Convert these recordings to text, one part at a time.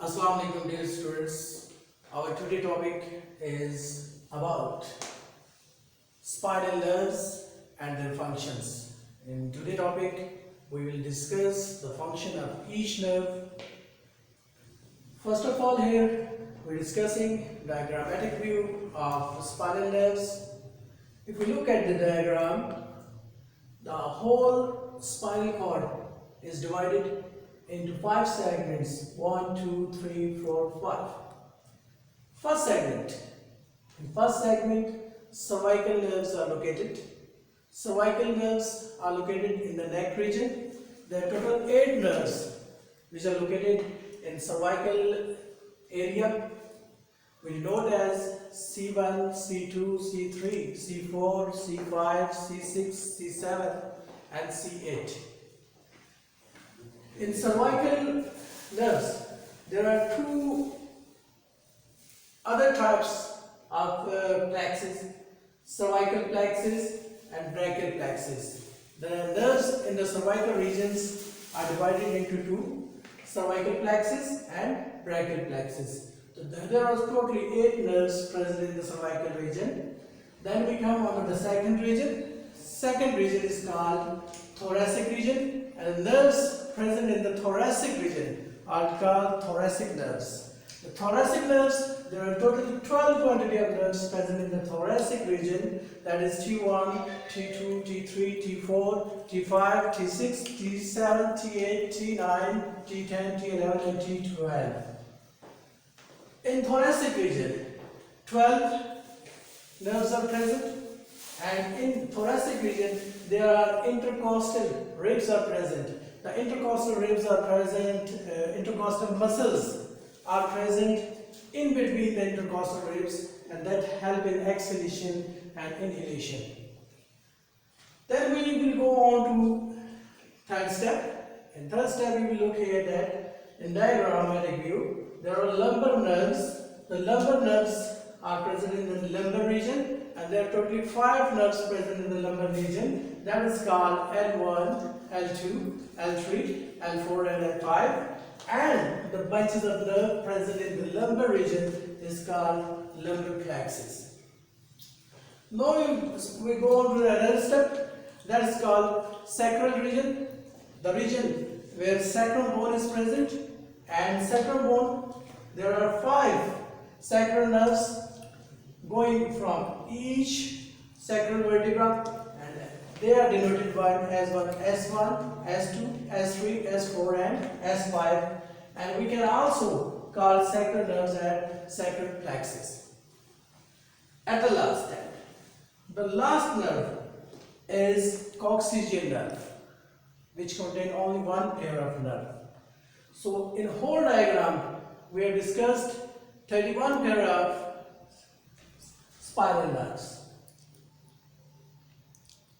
Assalamu alaikum dear students. Our today topic is about spinal nerves and their functions. In today's topic we will discuss the function of each nerve. First of all, here we are discussing diagrammatic view of spinal nerves. If we look at the diagram, the whole spinal cord is divided into 5 segments. 1, 2, 3, 4, 5. First segment. In first segment, cervical nerves are located. Cervical nerves are located in the neck region. There are total 8 nerves which are located in cervical area, which is known as C1, C2, C3, C4, C5, C6, C7 and C8. In cervical nerves, there are 2 other types of plexus, cervical plexus and brachial plexus. The nerves in the cervical regions are divided into 2, cervical plexus and brachial plexus. So there are totally 8 nerves present in the cervical region. Then we come on to the second region. Second region is called thoracic region, and the nerves present in the thoracic region are called thoracic nerves. The thoracic nerves, there are total 12 quantity of nerves present in the thoracic region, that is T1, T2, T3, T4, T5, T6, T7, T8, T9, T10, T11 and T12. In thoracic region, 12 nerves are present, and in thoracic region there are intercostal ribs are present. The intercostal ribs are present, intercostal muscles are present in between the intercostal ribs, and that help in exhalation and inhalation. Then we will go on to third step. In third step we will look here that in diagrammatic view there are lumbar nerves. The lumbar nerves are present in the lumbar region, and there are totally 5 nerves present in the lumbar region. That is called L1, L2, L3, L4 and L5. And the bunches of nerve present in the lumbar region is called lumbar plexus. Now we go on to another step, that is called sacral region, the region where sacral bone is present. And sacral bone, there are 5 sacral nerves going from each sacral vertebra, and they are denoted by S1, S2, S3, S4 and S5, and we can also call sacral nerves as sacral plexus. At the last step, the last nerve is coccygeal nerve, which contain only 1 pair of nerve. So in whole diagram we have discussed 31 pair of spinal nerves.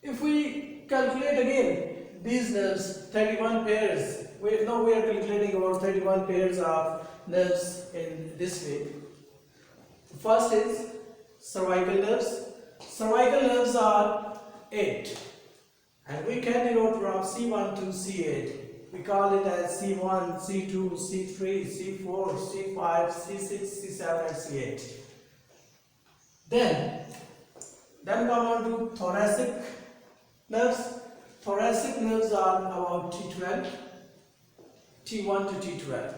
If we calculate again these nerves, 31 pairs, we are calculating about 31 pairs of nerves in this way. First is cervical nerves. Cervical nerves are 8, and we can denote from C1 to C8. We call it as C1, C2, C3, C4, C5, C6, C7 and C8. Then come on to thoracic nerves. Thoracic nerves are about T12, T1 to T12,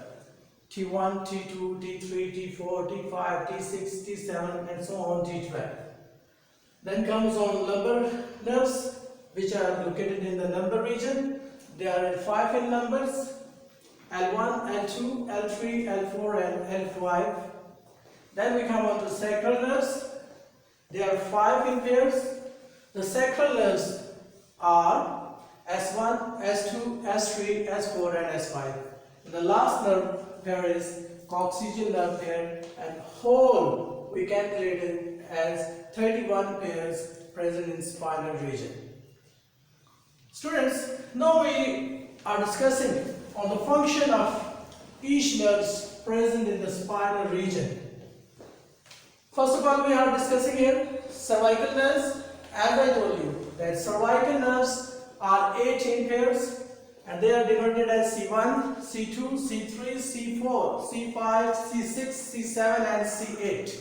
T1, T2, T3, T4, T5, T6, T7 and so on T12. Then comes on lumbar nerves, which are located in the lumbar region. They are 5 in numbers, L1, L2, L3, L4 and L5. Then we come on to sacral nerves. They are 5 in pairs. The sacral nerves are S1, S2, S3, S4 and S5. And the last nerve pair is coccygeal nerve pair, and whole we calculate it as 31 pairs present in spinal region. Students, now we are discussing on the function of each nerves present in the spinal region. First of all, we are discussing here cervical nerves. As I told you that cervical nerves are 8 in pairs. and they are denoted as C1, C2, C3, C4, C5, C6, C7 and C8.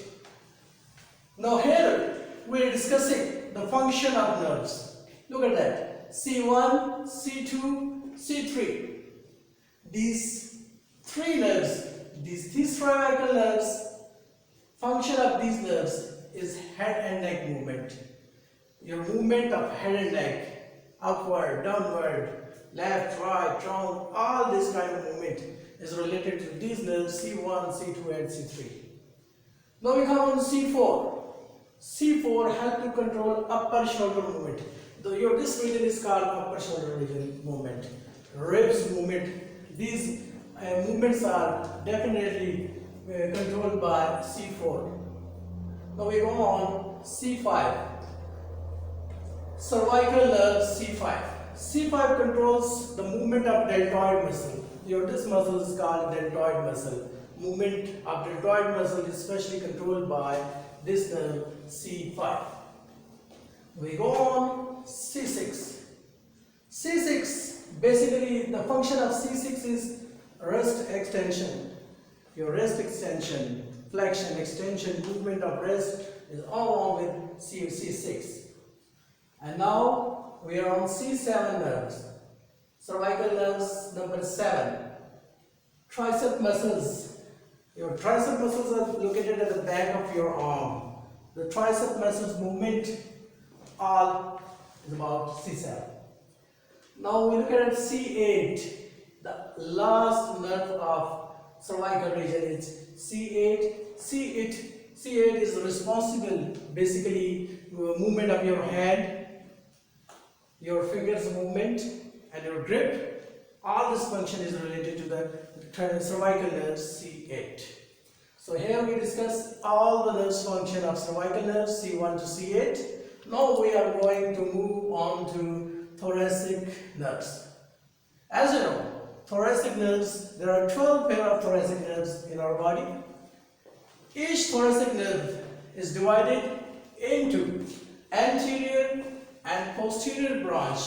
Now here we are discussing the function of nerves. Look at that. C1, C2, C3. These three nerves, these cervical nerves, function of these nerves is head and neck movement. Your movement of head and neck, upward, downward, left, right, down, all this kind of movement is related to these nerves C1, C2 and C3. Now we come on to C4. C4 help to control upper shoulder movement. This region is called upper shoulder region movement. Ribs movement. These movements are definitely controlled by C4. Now we go on C5. Cervical nerve C5. C5 controls the movement of deltoid muscle. This muscle is called deltoid muscle. Movement of deltoid muscle is especially controlled by this nerve C5. We go on C6. C6, basically the function of C6 is wrist extension. Your wrist extension, flexion, extension, movement of wrist is all along with C6. And now we are on C7 nerves. Cervical nerves number 7. Tricep muscles. Your tricep muscles are located at the back of your arm. The tricep muscles movement all is about C7. Now we look at C8. The last nerve of cervical region is C8. C8 is responsible basically movement of your hand, your fingers movement and your grip. All this function is related to the cervical nerve C8. So here we discuss all the nerves function of cervical nerves C1 to C8. Now we are going to move on to thoracic nerves. As you know, thoracic nerves, there are 12 pair of thoracic nerves in our body. Each thoracic nerve is divided into anterior and posterior branch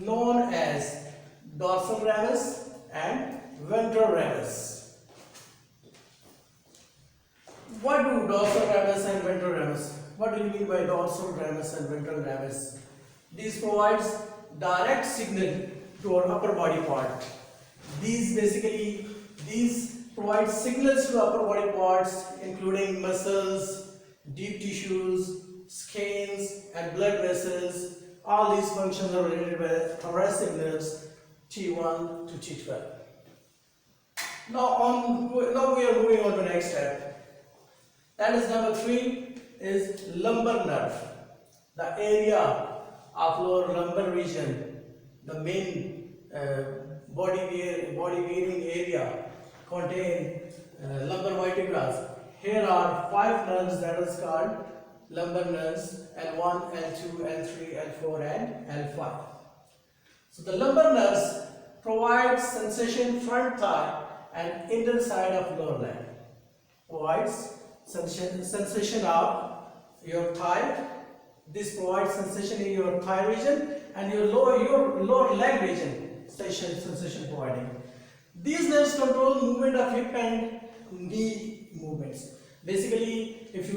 known as dorsal ramus and ventral ramus. What do dorsal ramus and ventral ramus? What do you mean by dorsal ramus and ventral ramus? These provides direct signal to our upper body part. These provide signals to upper body parts including muscles, deep tissues, skins and blood vessels. All these functions are related with thoracic nerves T1 to T12. Now we are moving on to the next step. That is number 3 is lumbar nerve. The area of lower lumbar region, the main body wearing area contain lumbar vertebrae. Here are 5 nerves that is called lumbar nerves L1, L2, L3, L4 and L5. So the lumbar nerves provide sensation front thigh and inner side of lower leg. Provides sensation of your thigh. This provides sensation in your thigh region and your lower leg region. Sensation providing. These nerves control movement of hip and knee movements. Basically, if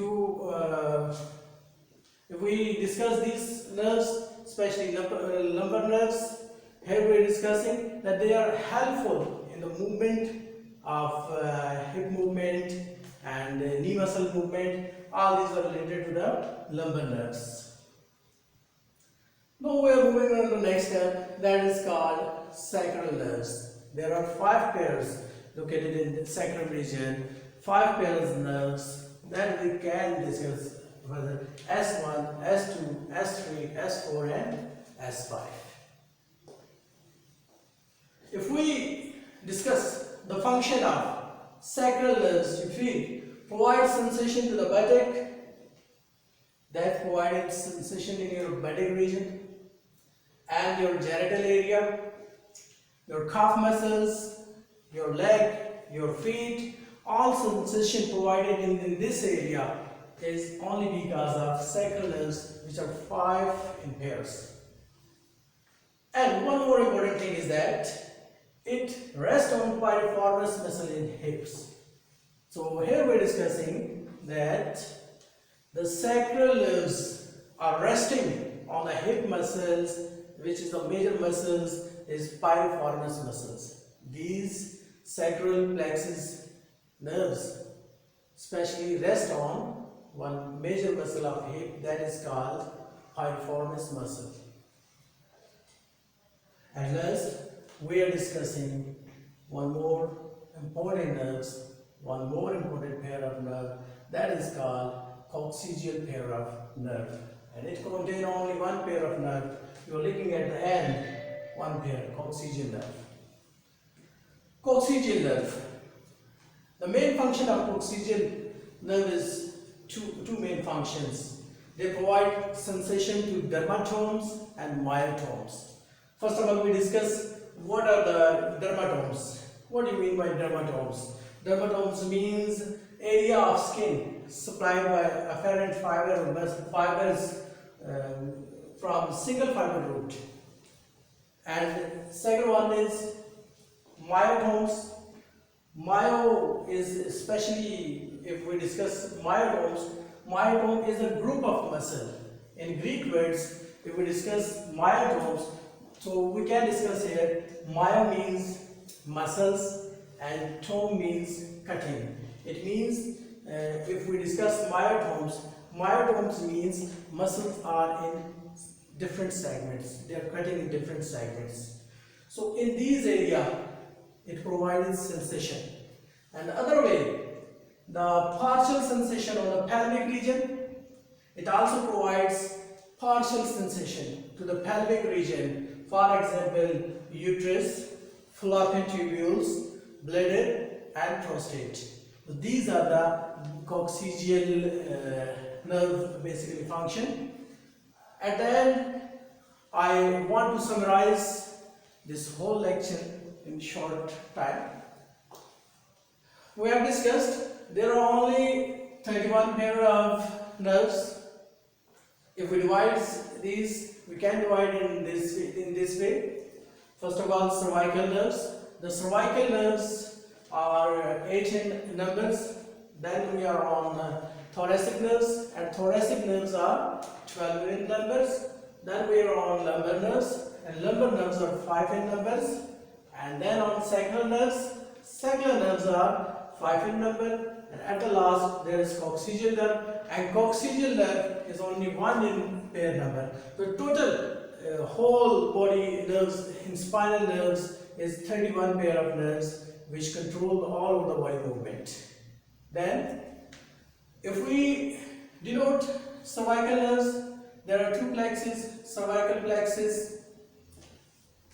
we discuss these nerves, especially lumbar nerves, here we are discussing that they are helpful in the movement of hip movement and knee muscle movement. All these are related to the lumbar nerves. Now we are moving on to the next step, that is called sacral nerves. There are 5 pairs located in the sacral region, 5 pairs of nerves that we can discuss further: S1, S2, S3, S4 and S5. If we discuss the function of sacral nerves, you feel provide sensation to the buttock, that provided sensation in your buttock region and your genital area, your calf muscles, your leg, your feet. All sensation provided in this area is only because of sacral nerves, which are 5 in pairs. And one more important thing is that it rests on piriformis muscle in hips. So here we're discussing that the sacral nerves are resting on the hip muscles, which is the major muscles is piriformis muscles. These sacral plexus nerves especially rest on one major muscle of hip, that is called piriformis muscle. At last, we are discussing one more important pair of nerve, that is called coccygeal pair of nerve, and it contains only one pair of nerve. You are looking at the end, one pair, coccygeal nerve. Coccygeal nerve. The main function of coccygeal nerve is two main functions. They provide sensation to dermatomes and myotomes. First of all, we discuss what are the dermatomes. What do you mean by dermatomes? Dermatomes means area of skin supplied by afferent fibers from single fiber root. And second one is myotomes. Myo is especially, if we discuss myotomes, myotome is a group of muscle. In Greek words, if we discuss myotomes, so we can discuss here, myo means muscles and tome means cutting. It means, if we discuss myotomes means muscles are in different segments. They are cutting in different segments. So in these areas, it provides sensation. And the other way, the partial sensation on the pelvic region, it also provides partial sensation to the pelvic region. For example, uterus, fallopian tubules, bladder and prostate. So these are the coccygeal nerve basically function. At the end, I want to summarize this whole lecture in short time. We have discussed there are only 31 pair of nerves. If we divide these, we can divide in this way. First of all, cervical nerves. The cervical nerves are 8 in numbers. Then we are on thoracic nerves, and thoracic nerves are 12 in numbers. Then we are on lumbar nerves, and lumbar nerves are 5 in numbers. And then on sacral nerves are 5 in number. And at the last there is coccygeal nerve, and coccygeal nerve is only 1 in pair number. The total whole body nerves in spinal nerves is 31 pair of nerves which control all of the body movement. Then if we denote cervical nerves, there are two plexus, cervical plexus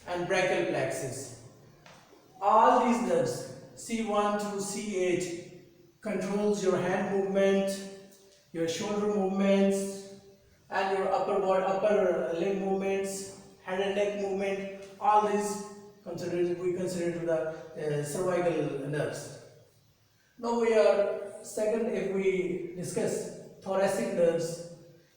and brachial plexus. All these nerves, C1 to C8, controls your hand movement, your shoulder movements, and your upper limb movements, head and neck movement. All these we consider to the cervical nerves. Now we are second, if we discuss thoracic nerves.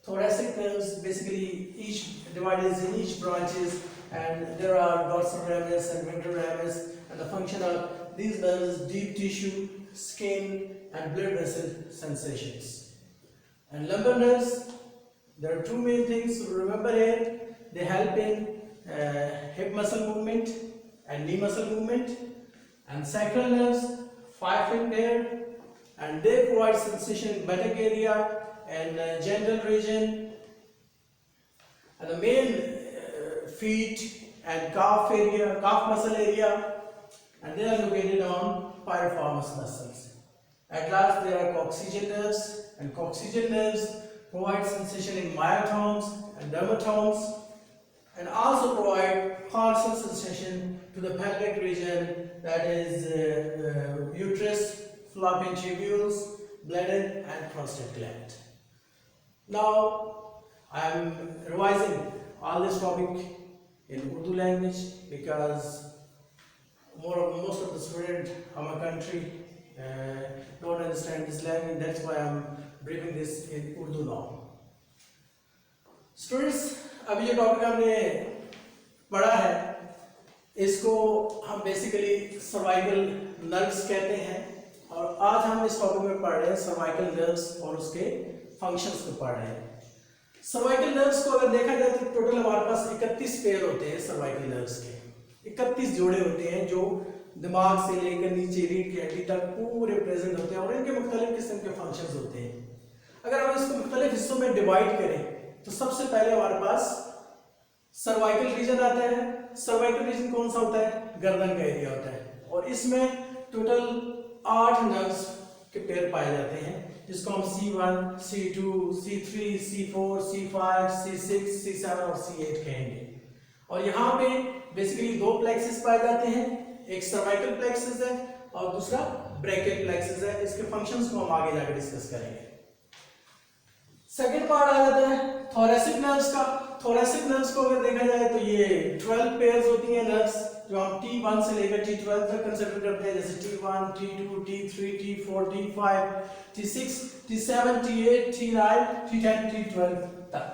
Thoracic nerves basically each divided in each branches, and there are dorsal ramus and ventral ramus, and the function of these nerves is deep tissue, skin and blood vessel sensations. And lumbar nerves, there are two main things to remember here. They help in hip muscle movement and knee muscle movement. And sacral nerves, 5 in pair, and they provide sensation in buttock area and genital region, and the main feet and calf muscle area, and they are located on piriformis muscles. At last there are coccygeal nerves, and coccygeal nerves provide sensation in myotomes and dermatomes, and also provide partial sensation to the pelvic region, that is uterus, fallopian tubules, bladder and prostate gland. Now I am revising all this topic in Urdu language because most of the students of my country don't understand this language. That's why I am bringing this in Urdu now. Students, अभी जो topic हमने पढ़ा है, इसको हम basically cervical nerves कहते हैं। और आज हम इस टॉपिक में पढ़ रहे हैं सर्वाइकल नर्व्स और उसके फंक्शंस को पढ़ रहे हैं। सर्वाइकल नर्व्स को अगर देखा जाए तो टोटल हमारे पास 31 पेयर होते हैं सर्वाइकल नर्व्स के। 31 जोड़े होते हैं जो दिमाग से लेकर नीचे रीढ़ की हड्डी तक पूरे प्रेजेंट होते हैं और इनके मुख्तलिफ किस्म के फंक्शंस होते हैं। अगर हम इसको मुख्तलिफ हिस्सों में डिवाइड करें तो सबसे पहले हमारे पास सर्वाइकल रीजन आता है। सर्वाइकल रीजन कौन सा होता है? गर्दन का एरिया होता है और इसमें टोटल 8 नर्व्स के पेयर पाए जाते हैं, जिसको हम C1, C2, C3, C4, C5, C6, C7 और C8 कहेंगे। और यहाँ पे बेसिकली 2 प्लेक्सेस पाए जाते हैं, एक सर्वाइकल प्लेक्सस है और दूसरा ब्रैकियल प्लेक्सस है। इसके फंक्शंस को हम आगे जाकर डिस्कस करेंगे। सेकंड पार्ट आ जाता है थोरैसिक नर्व्स का। थोरैसिक नर्व्स को अगर देखा जाए तो ये 12 पेयर्स होती हैं नर्व्स, जो हम T1 से लेकर T12 तक कंसीडर करते हैं, जैसे T1, T2, T3, T4, T5, T6, T7, T8, T9, T10, T12 तक।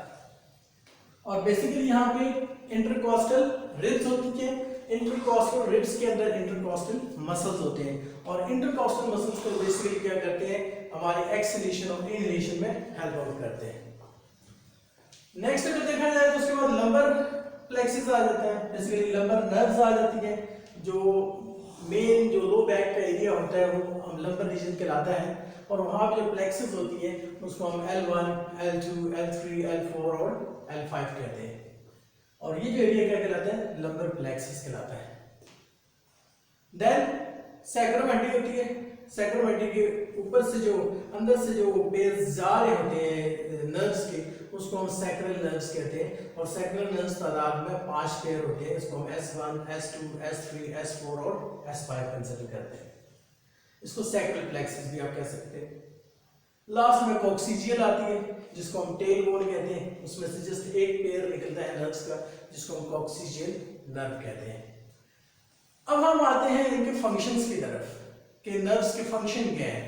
और बेसिकली यहाँ पे इंटरकॉस्टल रिब्स होती है। इंटरकॉस्टल रिब्स के अंदर इंटरकॉस्टल मसल्स होते हैं और इंटरकॉस्टल मसल्स को बेसिकली क्या करते हैं, हमारी एक्सलेशन और इनहेलेशन में हेल्प आउट करते हैं। नेक्स्ट अगर देखा जाए तो उसके बाद लंबर प्लेक्सस आ जाता है, बेसिकली लंबर नर्व्स आ जाती है। जो मेन जो लो बैक का एरिया होता है वो हम लंबर रीजन कहलाता है और वहाँ पे जो प्लेक्सस होती है उसको हम L1, L2, L3, L4 और L5 कहते हैं। और ये जो एरिया क्या कहलाता है? लंबर प्लेक्सस कहलाता है। देन सैक्रम हड्डी होती है। सैक्रम हड्डी के ऊपर से जो अंदर से जो पेयर्स जा रहे होते हैं नर्व्स के, उसको हम सैक्रल नर्व्स कहते हैं। और सैक्रल नर्व्स तादाद में 5 पेयर होते हैं। इसको हम S1, S2, S3, S4 और S5 कंसीडर करते हैं। इसको सैक्रल प्लेक्सस भी आप कह सकते हैं। लास्ट में कॉक्सिजियल आती है, जिसको हम टेल बोन कहते हैं। उसमें से जस्ट एक पेयर निकलता है नर्व्स का, जिसको हम कॉक्सिजियल नर्व कहते हैं। अब हम आते हैं इनके फंक्शंस की तरफ कि नर्व्स के फंक्शन क्या है।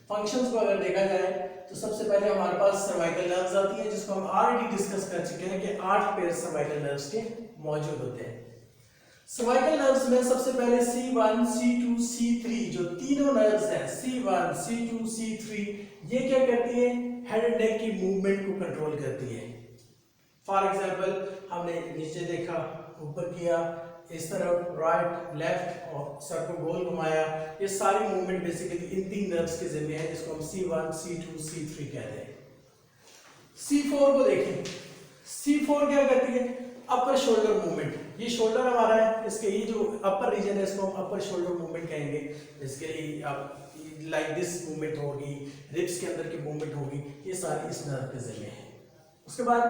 फंक्शंस को अगर देखा जाए तो सबसे पहले हमारे पास सर्वाइकल नर्व्स आती है, जिसको हम ऑलरेडी डिस्कस कर चुके हैं कि 8 पेयर सर्वाइकल नर्व्स के मौजूद होते हैं। सर्वाइकल नर्व्स में सबसे पहले C1, C2, C3 जो तीनों नर्व्स हैं, C1, C2, C3, ये क्या करती है? हेड एंड नेक की मूवमेंट को कंट्रोल करती है। फॉर एग्जांपल हमने नीचे देखा, ऊपर किया, इस तरफ राइट लेफ्ट और सर को गोल घुमाया, ये सारी मूवमेंट बेसिकली इन 3 नर्व्स के जिम्मे है, जिसको हम C1, C2, C3 कहते हैं। C4 को देखें। C4 क्या करती है? अपर शोल्डर मूवमेंट। ये शोल्डर हमारा है, इसके ये जो अपर रीजन है इसको हम अपर शोल्डर मूवमेंट कहेंगे। इसके आप लाइक दिस मूवमेंट होगी, रिब्स के अंदर की मूवमेंट होगी, ये सारी इस नर्व के जिम्मे है। उसके बाद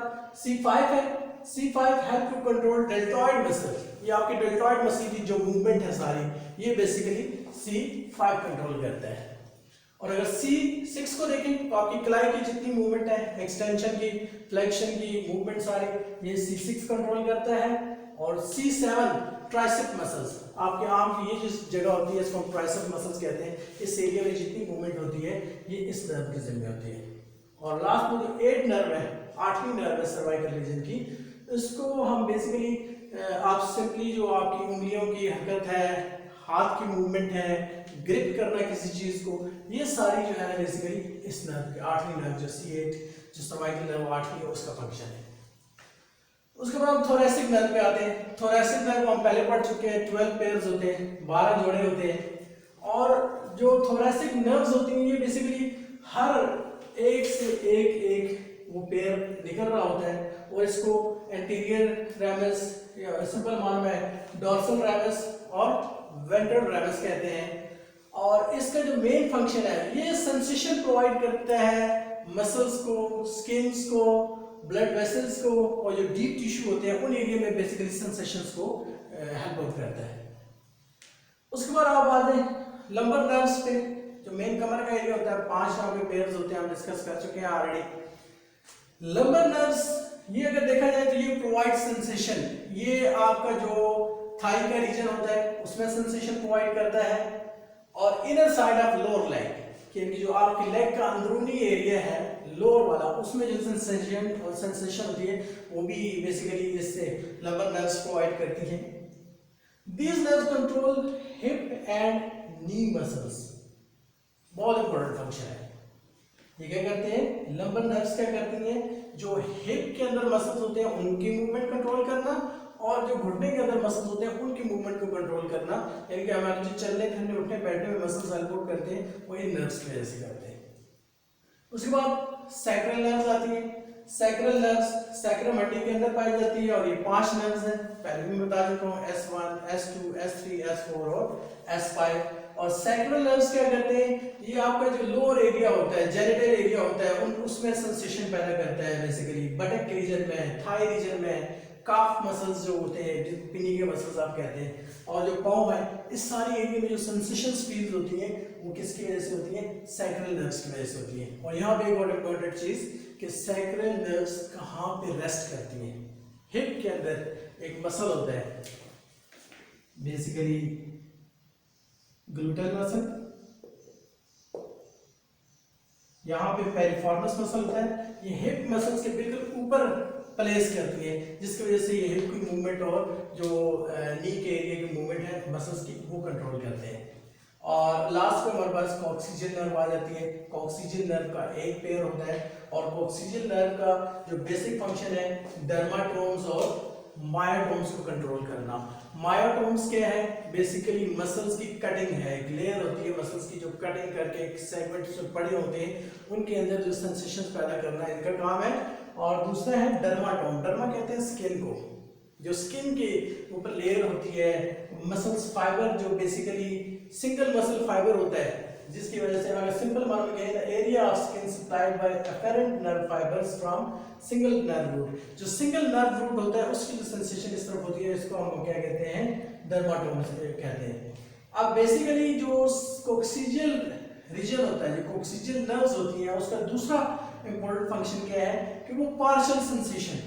C5 है। C5 help to control deltoid muscle. ये आपकी डेल्टॉइड मसल की जो मूवमेंट है सारी, ये बेसिकली C5 कंट्रोल करता है। और अगर C6 को देखें तो आपकी कलाई की जितनी मूवमेंट है, एक्सटेंशन की, फ्लेक्शन की मूवमेंट सारी, ये C6 कंट्रोल करता है। और C7 ट्राइसेप मसल्स, आपके आर्म की ये जिस जगह होती है इसको हम ट्राइसेप मसल्स कहते हैं। इस एरिया में जितनी मूवमेंट होती है ये इस नर्व के जिम्मे होती है। और लास्ट में जो 8 नर्व है, 8वीं नर्व है सर्वाइकल रीजन की, इसको हम बेसिकली आप सिंपली जो आपकी उंगलियों की हरकत है, हाथ की मूवमेंट है, ग्रिप करना किसी चीज को, ये सारी जो है ना बेसिकली इस नर्व की 8वीं नर्व जो C8 जो सर्वाइकल नर्व 8वीं है उसका फंक्शन है। उसके बाद हम थोरैसिक नर्व पे आते हैं। थोरैसिक नर्व हम पहले पढ़ चुके हैं, 12 पेयर्स होते हैं, 12 जोड़े होते हैं। और जो थोरैसिक नर्व्स होती हैं ये बेसिकली हर एक से एक वो पेयर निकल रहा होता है और इसको एंटीरियर रैमस या सिंपल मान में डॉर्सल रैमस और वेंट्रल रैमस कहते हैं। और इसका जो मेन फंक्शन है ये सेंसेशन प्रोवाइड करता है मसल्स को, स्किन्स को, ब्लड वेसल्स को, और जो डीप टिश्यू होते हैं उन एरिया में बेसिकली सेंसेशंस को हेल्प आउट करता है। उसके बाद आप आते हैं लंबर नर्व्स पे, जो मेन कमर का एरिया होता है, 5 यहाँ पे पेयर्स होते हैं, हम डिस्कस कर चुके हैं ऑलरेडी। लंबर नर्व्स ये अगर देखा जाए तो ये प्रोवाइड सेंसेशन, ये आपका जो थाई का रीजन होता है उसमें सेंसेशन प्रोवाइड करता है। और inner side of lower leg, क्योंकि जो आपकी लेग का अंदरूनी एरिया है, लोअर वाला, उसमें जो सेंसेशन होती है वो भी बेसिकली इससे लंबर नर्व्स प्रोवाइड करती हैं। These nerves control hip and knee muscles, बहुत इंपॉर्टेंट फंक्शन है। ये क्या करते हैं, लंबर नर्व्स क्या करती हैं, जो हिप के अंदर मसल्स होते हैं उनकी मूवमेंट कंट्रोल करना, और जो घुटने के अंदर मसल्स होते हैं उनकी मूवमेंट को कंट्रोल करना। यानी कि हमारे जो चलने फिरने उठने बैठने में मसल्स हेल्प करते हैं वो इन नर्व्स की वजह से करते हैं। उसके बाद सैक्रल नर्व्स आती हैं। सैक्रल नर्व्स सैक्रम हड्डी के अंदर पाई जाती है और ये 5 नर्व्स हैं, पहले भी बता चुका हूँ, S1, S2, S3, S4 और S5। और सैक्रल नर्व्स क्या करते हैं, ये आपका जो लोअर एरिया होता है, जेनिटल एरिया होता है, उसमें सेंसेशन पैदा करता है बेसिकली, बटक के रीजन में, थाई रीजन में, काफ मसल्स जो होते हैं, पिनी के मसल्स आप कहते हैं, और जो पाँव है, इस सारी एरिया में जो सेंसेशंस फील होती हैं वो किसकी वजह से होती हैं, सैक्रल नर्व्स की वजह से होती हैं। और यहाँ पे एक और इम्पोर्टेंट चीज कि सैक्रल नर्व्स कहाँ पे रेस्ट करती हैं, हिप के अंदर एक मसल होता है बेसिकली ग्लूटल मसल, यहाँ पे पेरिफॉर्मस मसल होता है, ये हिप मसल्स के बिल्कुल ऊपर प्लेस करती है, जिसकी वजह से ये हिप की मूवमेंट और जो नी के एरिया की मूवमेंट है मसल्स की वो कंट्रोल करते हैं। और लास्ट में हमारे पास कॉक्सिजन नर्व आ जाती है। कॉक्सिजन नर्व का एक पेयर होता है और कॉक्सिजन नर्व का जो बेसिक फंक्शन है डर्माटोम्स और मायोटोम्स को कंट्रोल करना। मायोटोम्स क्या है, बेसिकली मसल्स की कटिंग है, एक लेयर होती है मसल्स की जो कटिंग करके एक सेगमेंट में पड़े होते हैं, उनके अंदर जो सेंसेशंस पैदा करना इनका काम है। और दूसरा है डर्माटोम, डर्मा कहते हैं स्किन को, जो स्किन के ऊपर लेयर होती है, मसल्स फाइबर जो बेसिकली सिंगल मसल फाइबर होता है, जिसकी वजह से अगर सिंपल मानो कहें the area of skin supplied by afferent nerve fibres from single nerve root, जो सिंगल नर्व रूट होता है उसकी जो सेंसेशन इस तरफ होती है इसको हम क्या कहते हैं, डर्माटोम कहते हैं। अब बेसिकली जो कोक्सीजियल रीजन होता है, जो कोक्सीजियल नर्व्स होती हैं, उसका दूसरा इंपॉर्टेंट फंक्शन क्या है कि वो पार्शियल सेंसेशन,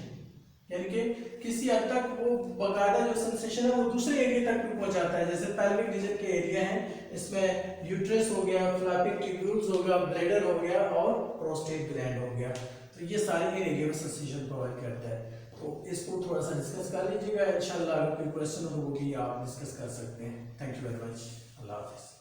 यानी कि किसी हद तक वो बकायदा जो सेंसेशन है वो दूसरे एरिया तक भी पहुंचाता है। जैसे पेल्विक रीजन के एरिया है, इसमें यूट्रस हो गया, फ्लैपिक ट्यूब्यूल्स हो गया, ब्लैडर हो गया और प्रोस्टेट ग्लैंड हो गया, तो ये सारे एरिया में सेंसेशन प्रोवाइड करता है। तो इसको थोड़ा सा डिस्कस कर लीजिएगा, इंशाल्लाह अगर कोई क्वेश्चन हो वो भी आप डिस्कस कर सकते हैं। थैंक यू वेरी मच, अल्लाह हाफिज़।